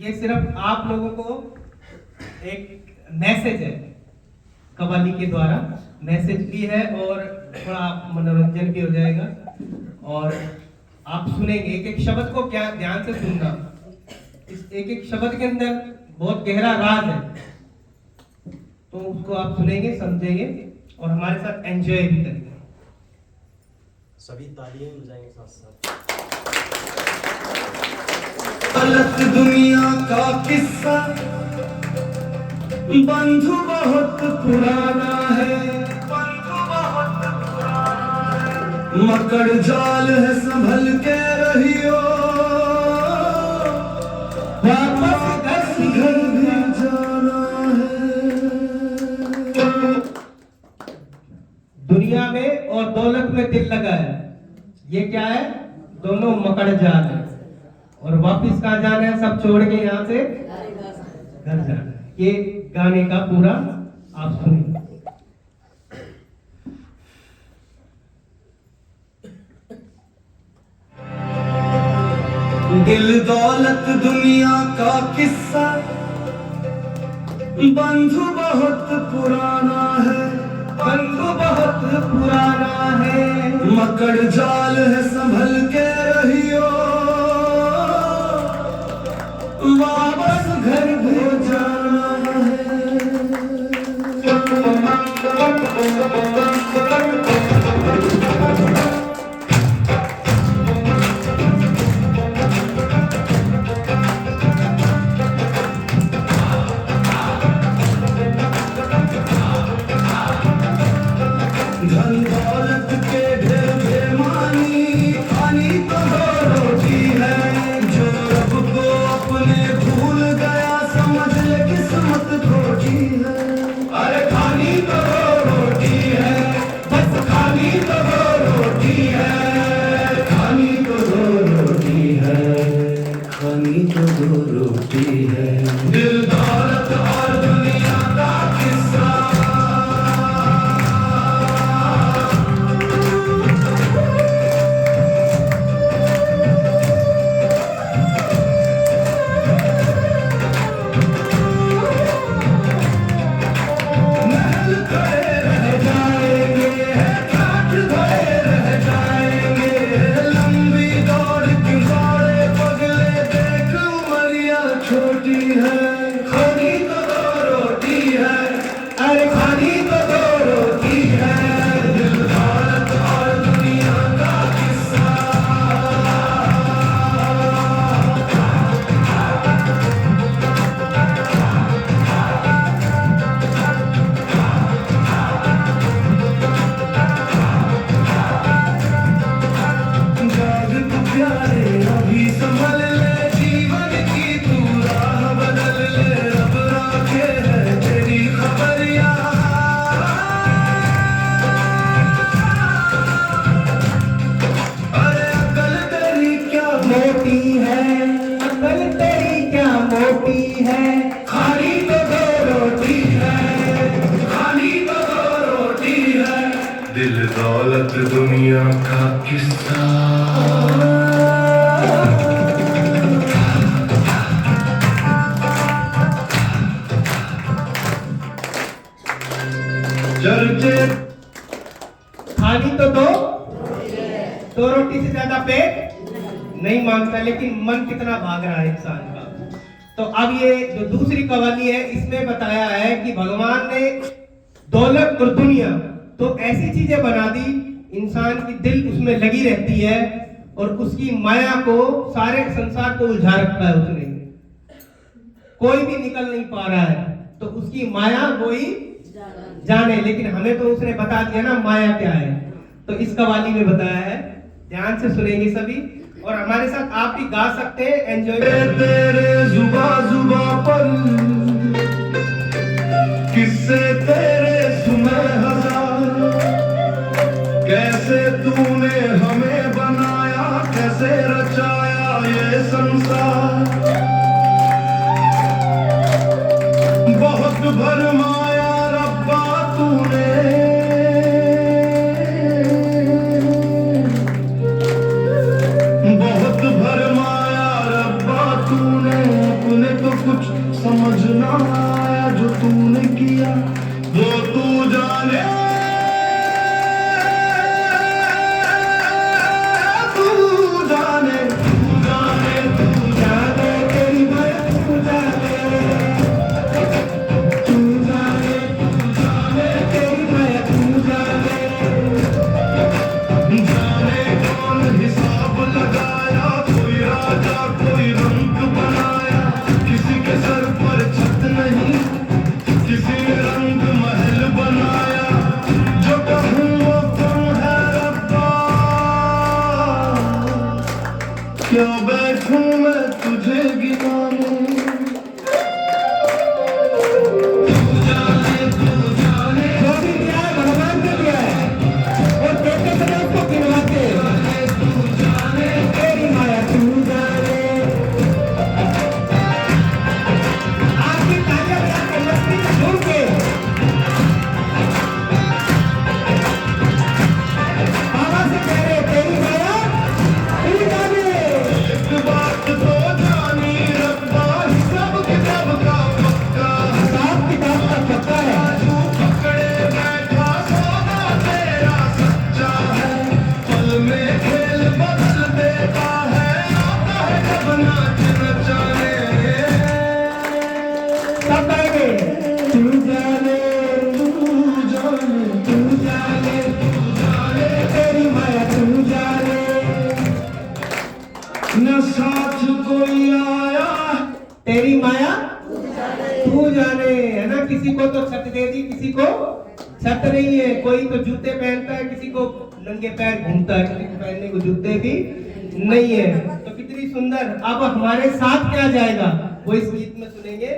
ये सिर्फ आप लोगों को एक मैसेज है, कव्वाली के द्वारा मैसेज भी है और थोड़ा मनोरंजन भी हो जाएगा। और आप सुनेंगे एक एक शब्द को, क्या ध्यान से सुनना, इस एक एक शब्द के अंदर बहुत गहरा राज है, तो उसको आप सुनेंगे, समझेंगे और हमारे साथ एंजॉय भी करेंगे। सभी तालियां बजाएंगे साथ साथ। गलत दुनिया का किस्सा बंधु बहुत पुराना है, बंधु बहुत पुराना है। मकड़ जाल है संभल के रहियो, वापस घर भी जाना है। दुनिया में और दौलत में दिल लगा है, ये क्या है? दोनों मकड़ जाल है। और वापिस कहाँ जाना है? सब छोड़ के यहाँ से घर जाना है। ये गाने का पूरा आप सुनिए। दिल दौलत दुनिया का किस्सा बंधु बहुत पुराना है, बंधु बहुत पुराना है। मकड़ जाल है संभल के रहियो, वापस घर भी जाना है। धन दौलत के ढेर बेमानी, खानी तो दो रोटी है। जो रब को अपने भूल गया, समझ ले किस्मत खोटी है। अरे खानी तो दो रोटी है, बस खानी तो दो रोटी है। खानी तो दो रोटी है, खानी तो दो रोटी है। दिल दौलत और दुनिया का किस्सा छोटी है। खानी तो दो रोटी है, अरे खानी तो दो रोटी है। दिल दौलत और दुनिया का किस्सा। जाग तू प्यारे अभी संभल ले, जीवन की तू राह बदल ले। रब राखे है तेरी खबरिया, अरे अकल तेरी क्या मोटी है, अकल तेरी क्या मोटी है। खानी तो दो रोटी है, खानी तो दो रोटी है। दिल दौलत दुनिया का किस्सा। चर्चे खानी तो दो रोटी से ज्यादा पेट नहीं मांगता, लेकिन मन कितना भाग रहा है इंसान का। तो अब ये जो दूसरी कवाली है, इसमें बताया है कि भगवान ने दौलत और दुनिया तो ऐसी चीजें बना दी, इंसान की दिल उसमें लगी रहती है और उसकी माया को, सारे संसार को उलझा रखा है उसने। कोई भी निकल नहीं पा रहा है, तो उसकी माया कोई जाने। लेकिन हमें तो उसने बता दिया ना माया क्या है, तो इस कवाली में बताया है। ध्यान से सुनेंगे सभी और हमारे साथ आप भी गा सकते हैं, एंजॉय। तेरे जुबा जुबा पर किस्से तेरे सुने हजार, कैसे तूने हमें बनाया, कैसे रचाया ये संसार। बहुत भरमाया रब्बा तूने, बहुत भरमाया रब्बा तूने। तेरी माया तू जाने, है ना। किसी को तो छत दे दी, किसी को छत नहीं है। कोई तो जूते पहनता है, किसी को नंगे पैर घूमता है, किसी को पहनने को जूते भी नहीं है। तो कितनी सुंदर। अब हमारे साथ क्या जाएगा वो इस गीत में सुनेंगे।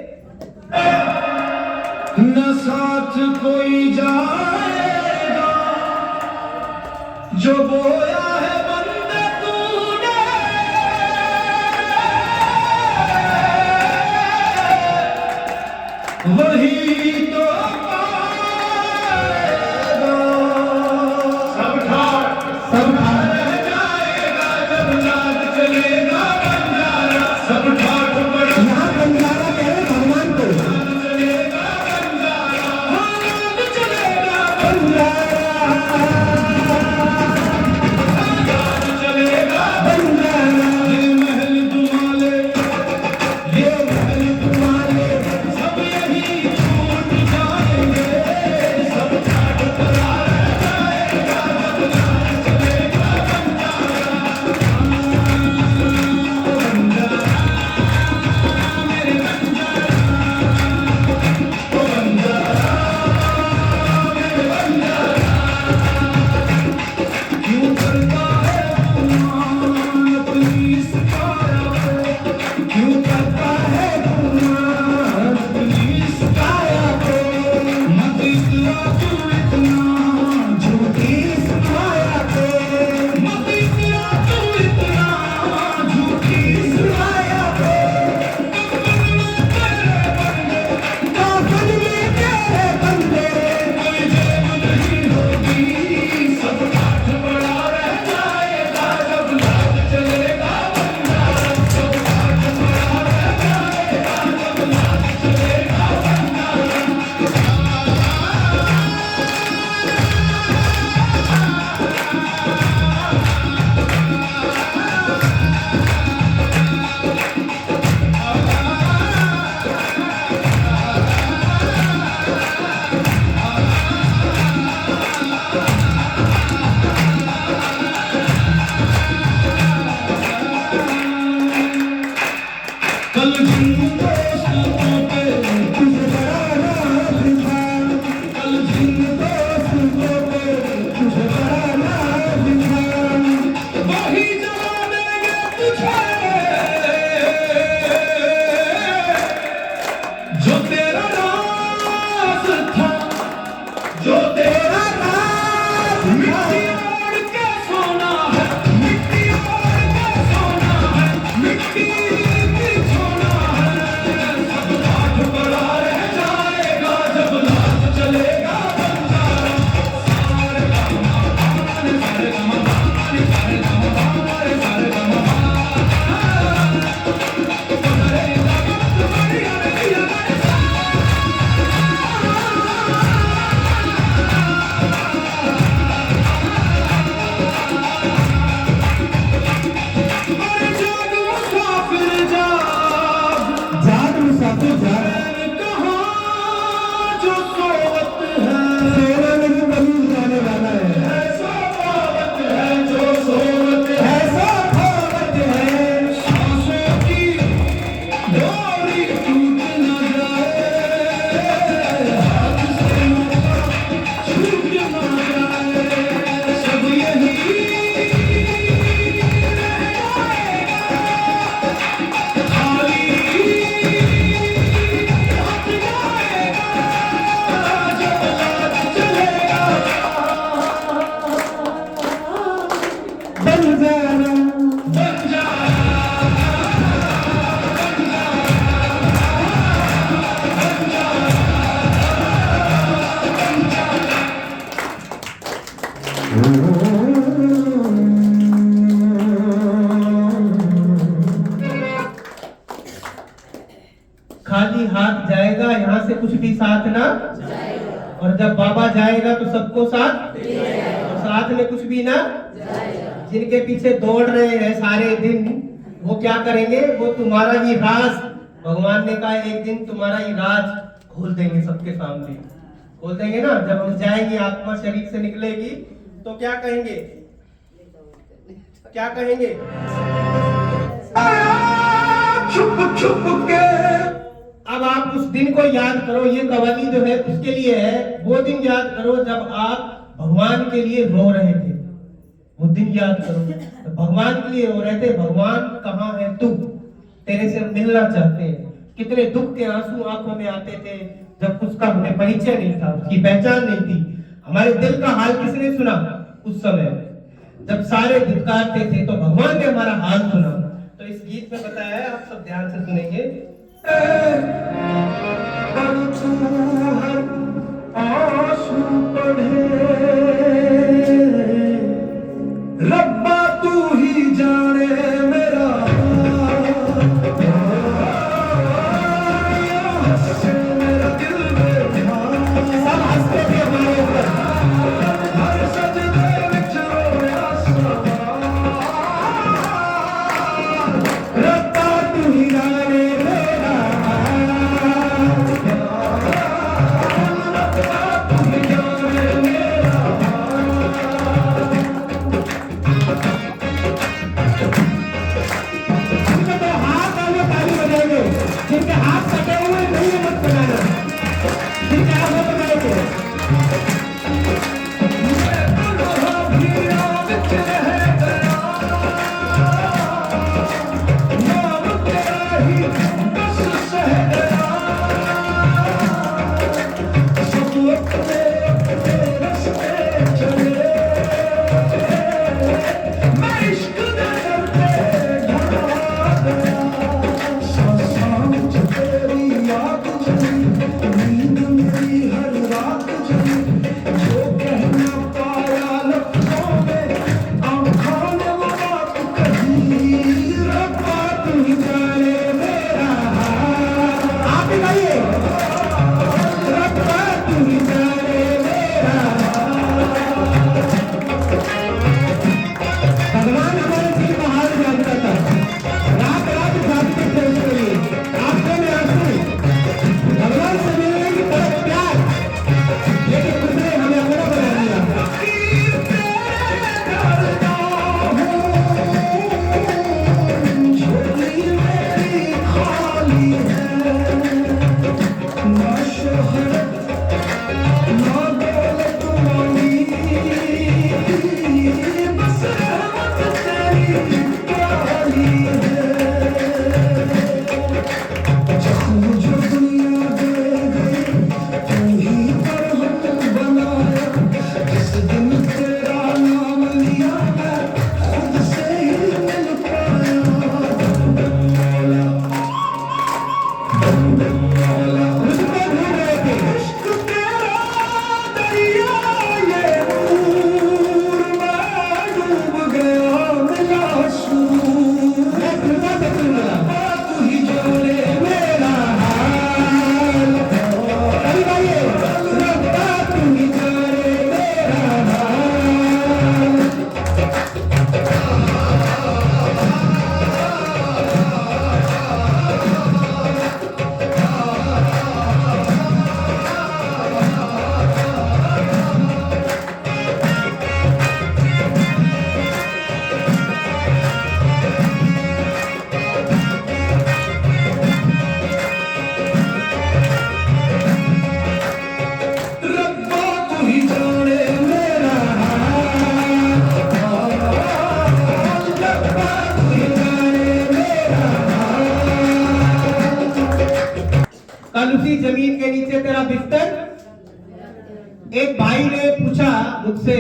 न साथ कोई जाएगा जो बोया है बंदे तूने, वही तो पाएगा। सब ठाठ रह जाएगा जब नाच चलेगा बंजारा। सब ठाठ बड़ा यहाँ बंजारा कह रहे भगवान को। चलेगा बंजारा, नाच चलेगा बंजारा, नाच चलेगा बंजारा। ये महल तुम्हारे, ये महल तुम्हारे, सब यही छूट जाएंगे। सब ठाठ बड़ा रह जाएगा जब नाच चलेगा क्यों करता है गुमान अपनी इस काया को, क्यों करता है गुमान अपनी इस काया को। मत इतना तू इतना झूठी इस माया को, मत इतना तू इतना झूठी इस माया को। काफन में तेरे बंदे कोई जेब नहीं होगी। सब ठाठ बड़ा रह जाएगा जब नाच चलेगा बंजारा। सब ठाठ बड़ा रह जाएगा जब नाच चलेगा बंजारा। कल जिन दोस्तों पे तुझे बड़ा नाज था, कल जिन दोस्तों पे तुझे बड़ा नाज था, वही जवा देंगे तुझे जो तेरा राज था, जो तेरा राज। मिट्टी ओढ़ के सोना है, मिट्टी ओढ़ के सोना है, मिट्टी की सोना है। सब ठाठ बड़ा रह जाएगा जब नाच चलेगा बंजारा। सारे गामा पानी, सारे गामा पानी, सारे गामा पानी, सारे गामा पानी। रे लगत बढ़िया रे लगत अरे जाग मुसाफिर जाग, जाग मुसाफिर जाग। कहाँ जो सोवत है, सोना नहीं बनी जाने वाला है। ऐसा पावत है जो सोवत है, ऐसा पावत है। सांसों की डोरी टूट न जाए, हाथ से छूट न जाए। सब यही खाली हाथ जाएगा जब नाच चलेगा बंजारा। बंजारा खाली हाथ जाएगा, यहाँ से कुछ भी साथ ना और जब बाबा जाएगा तो सबको साथ, और साथ में कुछ भी ना। जिनके पीछे दौड़ रहे हैं सारे दिन, वो क्या करेंगे? वो तुम्हारा ही राज, भगवान ने कहा एक दिन तुम्हारा ही राज खोल देंगे सबके सामने। खोल देंगे ना, जब हम जाएंगे, आत्मा शरीर से निकलेगी तो क्या कहेंगे? क्या कहेंगे? छुप छुप के। अब आप उस दिन को याद करो, ये कव्वाली जो है उसके लिए है। वो दिन याद करो जब आप भगवान के लिए रो रहे थे, वो दिन याद करो। तो भगवान के लिए रो रहे थे, भगवान कहाँ है तू, तेरे से मिलना चाहते हैं। कितने दुख के आंसू आंखों में आते थे जब उसका हमें परिचय नहीं था, उसकी पहचान नहीं थी। हमारे दिल का हाल किसने सुना उस समय जब सारे धिक्कारते थे, तो भगवान ने हमारा हाल सुना। तो इस गीत में बताया है, आप सब ध्यान से सुनेंगे। पर तू हर आंसू पढ़े, रब्बा तू ही जाने मेरा मेरा दिल बेजान। सब हंसते थे हमारे ऊपर। हर सजदे विच रोया सवार, रब्बा तू ही जाने मेरा जिनके तो हाथ और वो ताली बजाएंगे, जिनके हाथ कटे हुए नहीं है मत बनाना, जिनके हाथ वो बजाएंगे। आप ही गाइए। रब्बा तू ही जाने मेरा। भगवान हमारे दिल का हाल जानता था, रात रात जागते थे उसके लिए, आंखों में आंसू, भगवान से मिलने की तरफ प्यार, लेकिन उसने हमें अपना बना दिया। मुझको ढूंढ रहे थे, मैं खुदा से सुन मिला। मेरा हाल कभी गाइए। रब्बा तू ही जाने मेरा हाल। रब्बा तू ही जाने मेरा हाल, रब्बा तू ही जाने मेरा कल उसी जमीन के नीचे तेरा बिस्तर। एक भाई ने पूछा मुझसे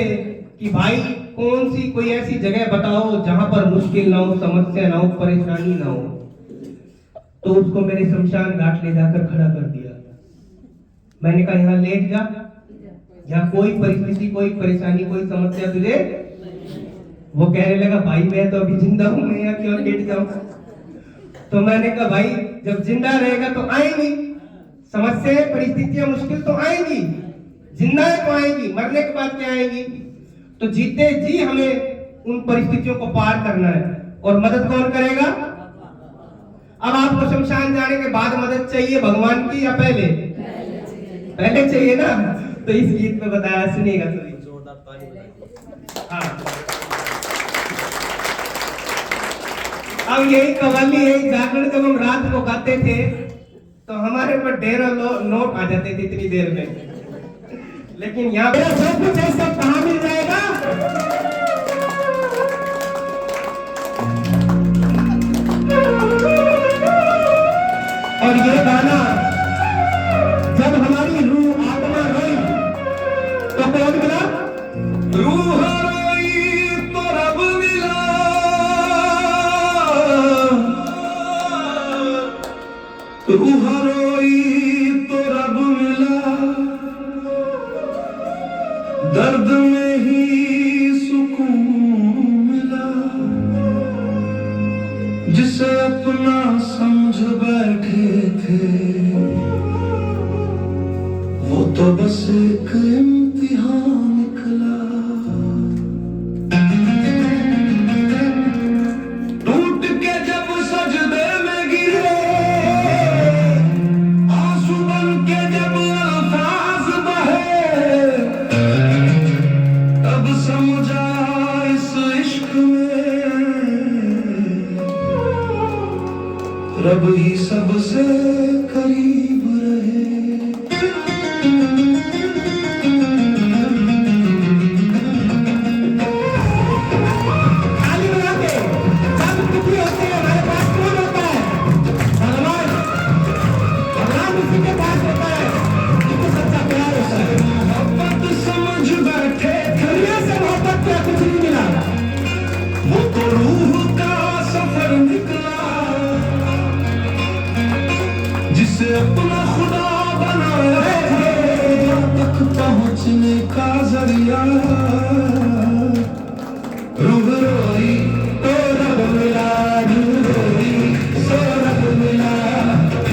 कि भाई कौन सी कोई ऐसी जगह बताओ जहां पर मुश्किल ना हो, समस्या ना हो, परेशानी ना हो। तो उसको मेरे शमशान घाट ले जाकर खड़ा कर दिया। मैंने कहा यहाँ लेट जा, यहाँ कोई परिस्थिति, कोई परेशानी, कोई समस्या तुझे। वो कहने लगा भाई मैं तो अभी जिंदा हूं, मैं यहाँ क्यों लेट जाऊं। तो मैंने कहा भाई जब जिंदा रहेगा तो आएंगी समस्याएं, परिस्थितियां, मुश्किल तो आएंगी, जिंदा है तो आएंगी, मरने के बाद क्या आएंगी। तो जीते जी हमें उन परिस्थितियों को पार करना है। और मदद कौन करेगा? अब आपको शमशान जाने के बाद मदद चाहिए भगवान की या पहले? पहले चाहिए ना। तो इस गीत में बताया, सुनिएगा सभी। जोरदार ताली बजाएं। हाँ अब यही कव्वाली यही जागरण जब हम रात को गाते थे तो हमारे पर ढेरों नोट आ जाते थे इतनी देर में। लेकिन यहाँ पे सब कुछ है, सब कहाँ मिल जाएगा? और ये गाना जब हमारी रूह आत्मा रोई तो कौन मिला? रूह रोई तो रब मिला, रूह रोई तो रब मिला, दर्द में ही सुकून मिला, जिसे अपना समझ बैठे थे वो तो बस एक इम्तिहान निकला। टूट के जब सजदे में गिरे, आंसू बन के जब अल्फाज बहे, तब समझा इस इश्क में रब ही सबसे करीब रहे। ताली बजा के जब दुखी होते हैं हमारे पास कौन होता है? भगवान। भगवान उसी के पास होता है जिसको सच्चा प्यार होता है। मोहब्बत समझ बैठे दुनिया से मोहब्बत का कुछ नहीं मिला। वो तो रूह का सफर निकला, जिसे अपना खुदा बनाया तक पहुंचने का जरिया। रूह रोई तो रब मिला, रूह रोई सो रब मिला,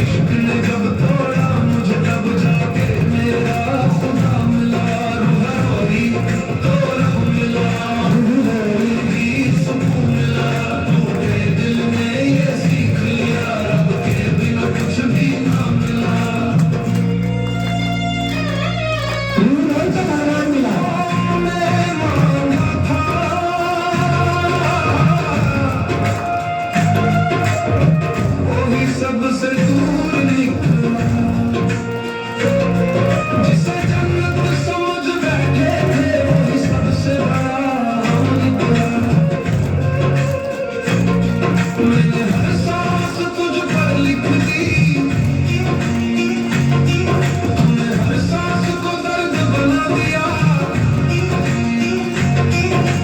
इश्क ने जब तोड़ा मुझे तब जाके मेरा खुदा मिला। रूह रोई तो रब मिला, रूह रोई सुकून मिला, टूटे दिल में ये सीख लिया रब के बिना कुछ भी ना मिला। रूह रोई तो भगवान मिला। मैं मांगा था वही सबसे दूर निकला, जिसे जन्नत समझ बैठे थे वही सबसे बड़ा निकला। मैंने हर सांस तुझ पर लिख दी, तूने हर सांस को दर्द बना दिया।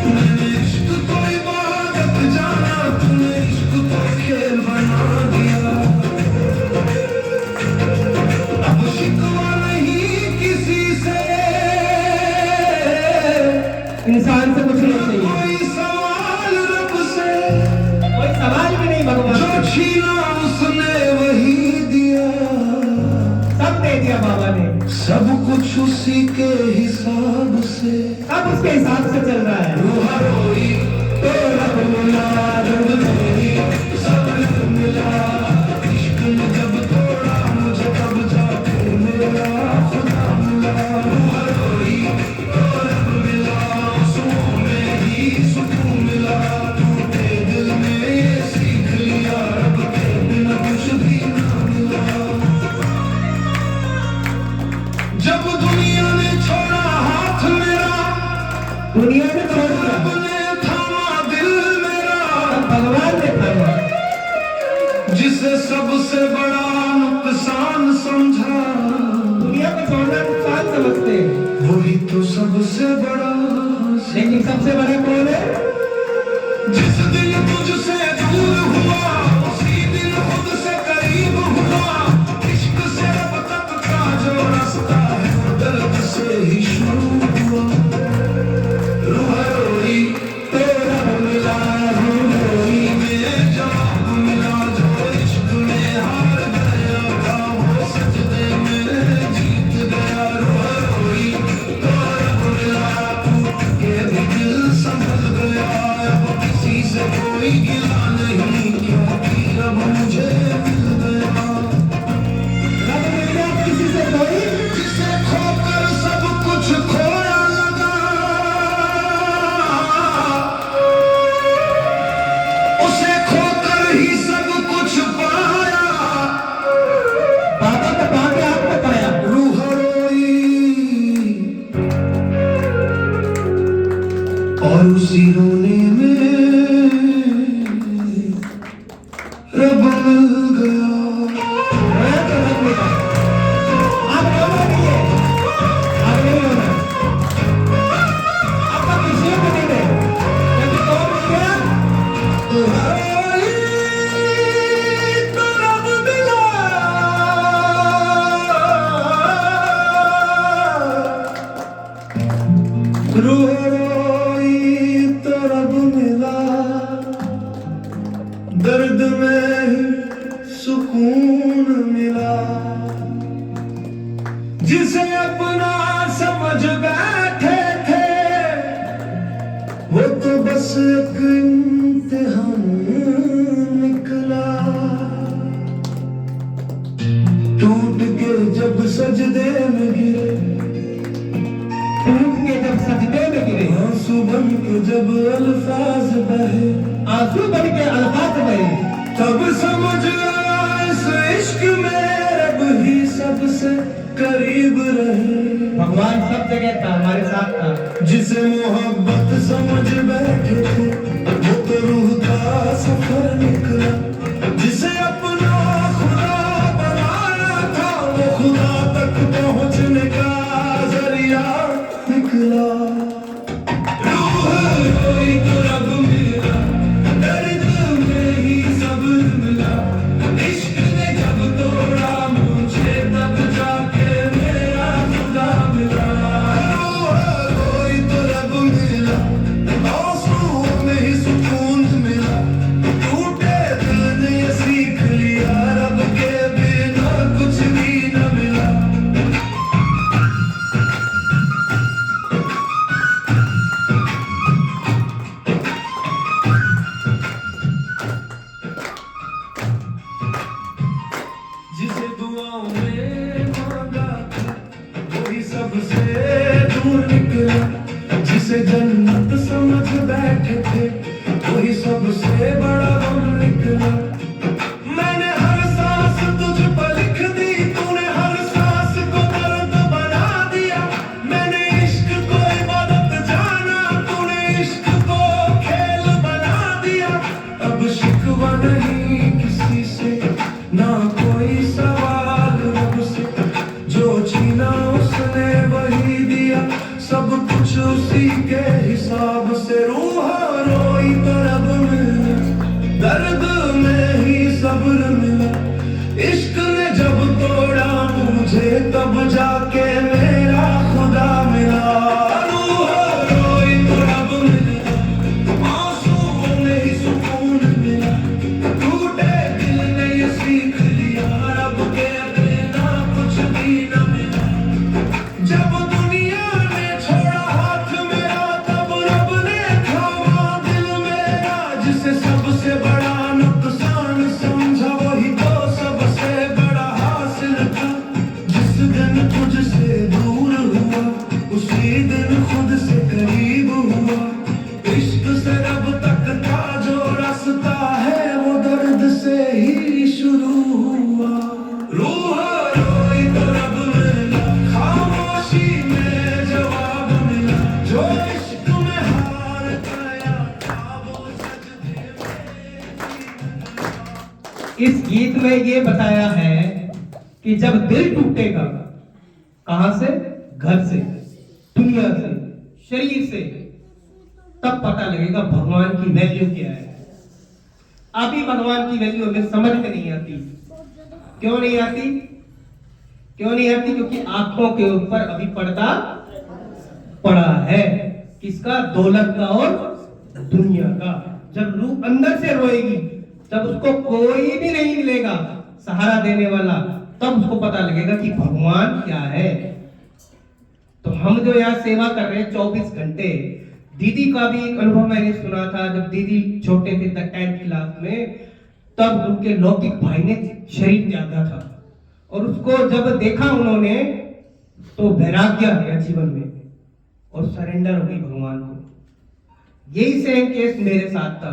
मैंने इश्क को इबादत जाना, तूने इश्क को खेल बना दिया। अब शिकवा नहीं किसी से, इंसान से कुछ नहीं चाहिए, कोई सवाल रब से, कोई सवाल भी नहीं भगवान जो से। छीना उसने वही दिया। सब दे दिया बाबा ने, सब कुछ उसी के हिसाब से। सब उसके हिसाब से चल रहा है। रूह रोई तो रब मिला, रब रोई सब रब मिला, इश्क ने जब तोड़ा मुझे तब जाके मेरा खुदा मिला। रूह रोई तो रब मिला, आंसुओं में ही सुकून मिला, टूटे दिल में ये सीख लिया रब के बिना कुछ भी ना मिला। जब दुनिया ने छोड़ा हाथ मेरा, दुनिया ने छोड़ दिया, रब ने थामा दिल मेरा, तब भगवान ने थामा। जिसे सबसे बड़ा नुकसान समझा, दुनिया को छोड़ना नुकसान समझते हैं, वही तो सबसे बड़ा। लेकिन सबसे बड़ा कौन है? जिस दिन तुझसे दूर हुआ उसी दिन खुद से करीब हुआ। इश्क से रब तक का जो रास्ता है वो दर्द से ही शुरू हुआ। रूह रोई तो रब मिला, रूह रोई में जवाब मिला, जो इश्क में हार गया था वो सजदे उसी रोने में रब मिल गया। अब रोना नहीं है, अब नहीं रोना, अब तो किसी को नहीं है, क्योंकि कौन मिल गया? रूह रोई तो रब मिला, दर्द में ही सुकून मिला। जिसे अपना समझ बैठे थे वो तो बस एक इम्तिहान निकला। टूट के जब सजदे में गिरे, टूट के जब सजदे में गिरे, आंसू बन के जब अल्फाज बहे, आंसू बन के अल्फाज बहे, तब समझ आया इस इश्क में रब ही सबसे करीब रहे। भगवान सब जगह था, हमारे साथ था। जिसे मोहब्बत समझ बैठे थे वो तो रूह का सफर निकला। जिसे अपना खुदा बनाया था वो खुदा तक पहुंचने का जरिया निकला। रूह रोई तो रब मिला, दर्द में ही सब्र मिला। इश्क ने जब तोड़ा मुझे तब जाके मेरा खुदा मिला। रूह रोई तो रब मिला, आंसुओं में ही सुकून मिला। टूटे दिल ने ये सीख लिया रब के बिना कुछ भी न मिला। जिसे दुआओं में मांगा था वही सबसे दूर निकला। जिसे जन्नत समझ बैठे थे वही सबसे बड़ा गम निकला। मैंने हर सांस तुझ पर लिख दी, तूने हर सांस को दर्द बना दिया। मैंने इश्क को इबादत जाना, तूने इश्क को खेल बना दिया। अब शिकवा नहीं किसी से, ना कोई सवाल रब से। जो छीना उसने वही दिया, सब कुछ उसी के हिसाब से। रूह रोई तो रब मिला, दर्द में ही सब्र मिला। इश्क ने जब तोड़ा मुझे तब जाके मेरा खुदा मिला। रूह रोई तो रब मिला, आंसुओं में ही सुकून मिला। टूटे दिल ने ये सीख लिया रब के बिना कुछ भी न मिला। जब दुनिया ने छोड़ा हाथ मेरा तब रब ने थामा दिल मेरा। जिसे सबसे बड़ा नुकसान समझा वही तो सबसे बड़ा हासिल था। जिस दिन तुझसे दूर हुआ उसी दिन खुद से करीब हुआ। इश्क से रब तक का जो रास्ता है वो दर्द से ही शुरू हुआ। रूह रोई तो रब मिला, खामोशी में जवाब मिला। जो इश्क में हार गया था वो सजदे में। इस गीत में ये बताया है कि जब दिल टूटेगा, कहां से? घर से, दुनिया से, शरीर से, तब पता लगेगा भगवान की वैल्यू क्या है। अभी भगवान की वैल्यू हमें समझ में नहीं आती। क्यों नहीं आती? क्यों नहीं आती? क्योंकि आंखों के ऊपर अभी पर्दा पड़ा है। किसका? दौलत का और दुनिया का। जब रूह अंदर से रोएगी, जब उसको कोई भी नहीं मिलेगा सहारा देने वाला, तब उसको पता लगेगा कि भगवान क्या है। तो हम जो यहाँ सेवा कर रहे हैं 24 घंटे, दीदी का भी एक अनुभव मैंने सुना था। जब दीदी छोटे थे 10th क्लास में, तब उनके लौकिक भाई ने शरीर त्यागा था और उसको जब देखा उन्होंने तो वैराग्य आ गया जीवन में और सरेंडर हो गई भगवान को। यही सेम केस मेरे साथ था।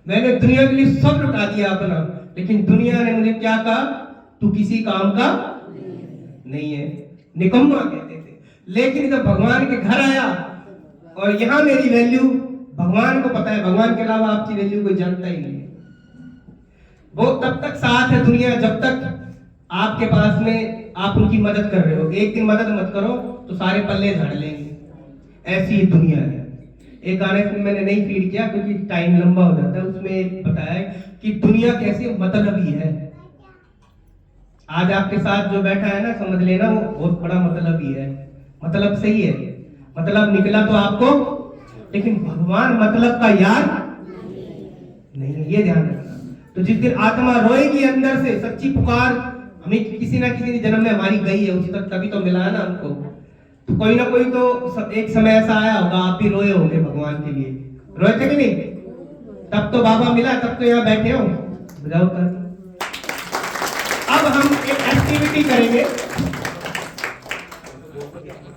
मैंने दुनिया के लिए सब लुटा दिया अपना, लेकिन दुनिया ने मुझे क्या कहा? तू किसी काम का नहीं है, निकम्मा कहते थे। लेकिन जब भगवान के घर आया और यहाँ मेरी वैल्यू भगवान को पता है, भगवान के अलावा आपकी वैल्यू कोई जानता ही नहीं है। वो तब तक साथ है दुनिया जब तक आपके पास में आप उनकी मदद कर रहे हो। एक दिन मदद मत करो तो सारे पल्ले झाड़ लेंगे, ऐसी ही दुनिया है। एक गाने में मैंने नहीं फीड किया क्योंकि टाइम लंबा हो जाता है, उसमें बताया कि दुनिया कैसे मतलबी है। आज आपके साथ जो बैठा है ना, समझ लेना वो बहुत बड़ा मतलबी है। मतलब सही है, मतलब निकला तो आपको, लेकिन भगवान मतलब का यार नहीं है, ये ध्यान रखना। तो जिस दिन आत्मा रोएगी अंदर से, सच्ची पुकार हमें किसी ना किसी जन्म में हमारी गई है, उसी तक तभी तो मिला है ना हमको। तो कोई ना कोई तो एक समय ऐसा आया होगा, आप भी रोए होंगे भगवान के लिए। रोए थे कि नहीं? तब तो बाबा मिला, तब तो यहाँ बैठे हो। बजाओ ताली। अब हम एक एक्टिविटी करेंगे।